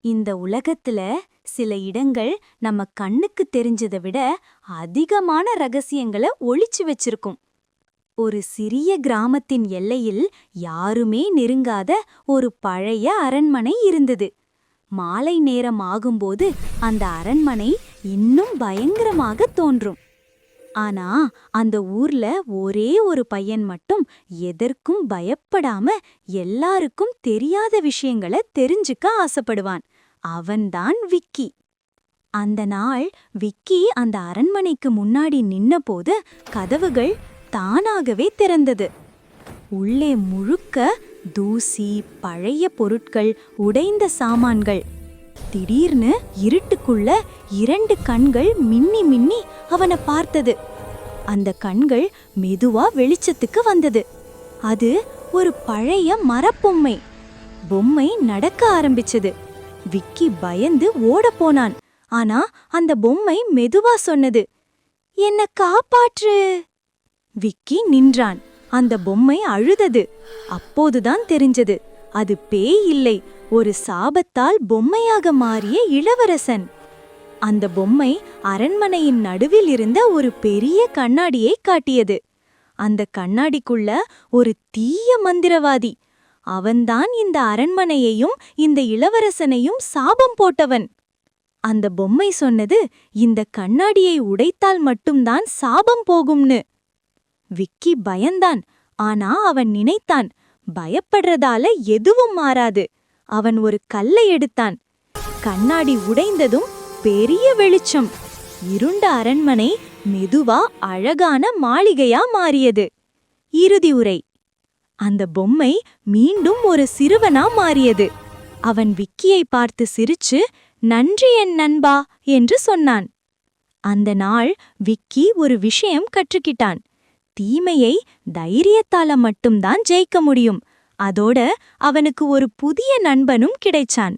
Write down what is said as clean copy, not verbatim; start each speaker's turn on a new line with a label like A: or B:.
A: இந்த உலகத்துல சில இடங்கள் நம்ம கண்ணுக்கு தெரிஞ்சதை விட அதிகமான ரகசியங்களை ஒளிச்சு வச்சிருக்கும். ஒரு சிறிய கிராமத்தின் எல்லையில் யாருமே நெருங்காத ஒரு பழைய அரண்மனை இருந்தது. மாலை நேரம் ஆகும்போது அந்த அரண்மனை இன்னும் பயங்கரமாக தோன்றும். ஆனா அந்த ஊர்ல ஒரே ஒரு பையன் மட்டும் எதற்கும் பயப்படாம எல்லாருக்கும் தெரியாத விஷயங்களை தெரிஞ்சுக்க ஆசைப்படுவான். அவன்தான் விக்கி. அந்த நாள் விக்கி அந்த அரண்மனைக்கு முன்னாடி நின்னபோது கதவுகள் தானாகவே திறந்தது. உள்ளே முழுக்க தூசி, பழைய பொருட்கள், உடைந்த சாமான்கள். திடீர்னு இருட்டுக்குள்ள 2 கண்கள் மின்னி மின்னி அவனை பார்த்தது. அந்த கண்கள் மெதுவா வெளிச்சத்துக்கு வந்தது. அது ஒரு பழைய மரப்பொம்மை. பொம்மை நடக்க ஆரம்பிச்சது. விக்கி பயந்து ஓட போனான். ஆனா அந்த பொம்மை மெதுவா சொன்னது, "என்ன காப்பாற்று." விக்கி நின்றான். அந்த பொம்மை அழுதது. அப்போதுதான் தெரிஞ்சது, அது பேய் இல்லை, ஒரு சாபத்தால் பொம்மையாக மாறிய இளவரசன். அந்த பொம்மை அரண்மனையின் நடுவில் இருந்த ஒரு பெரிய கண்ணாடியை காட்டியது. அந்த கண்ணாடிக்குள்ள ஒரு தீய மந்திரவாதி. அவன்தான் இந்த அரண்மனையையும் இந்த இளவரசனையும் சாபம் போட்டவன். அந்த பொம்மை சொன்னது, இந்த கண்ணாடியை உடைத்தால் மட்டும்தான் சாபம் போகும்னு. விக்கி பயந்தான். ஆனா அவன் நினைத்தான், பயப்படுறதால எதுவும் மாறாது. அவன் ஒரு கல்லை எடுத்தான். கண்ணாடி உடைந்ததும் பெரிய வெளிச்சம். இருண்ட அரண்மனை மெதுவா அழகான மாளிகையா மாறியது. இறுதி உரை. அந்த பொம்மை மீண்டும் ஒரு சிறுவனா மாறியது. அவன் விக்கியை பார்த்து சிரிச்சு, "நன்றி என் நண்பா" என்று சொன்னான். அந்த நாள் விக்கி ஒரு விஷயம் கற்றுக்கிட்டான். தீமையை தைரியத்தால மட்டும்தான் ஜெயிக்க முடியும். அதோட அவனுக்கு ஒரு புதிய நண்பனும் கிடைச்சான்.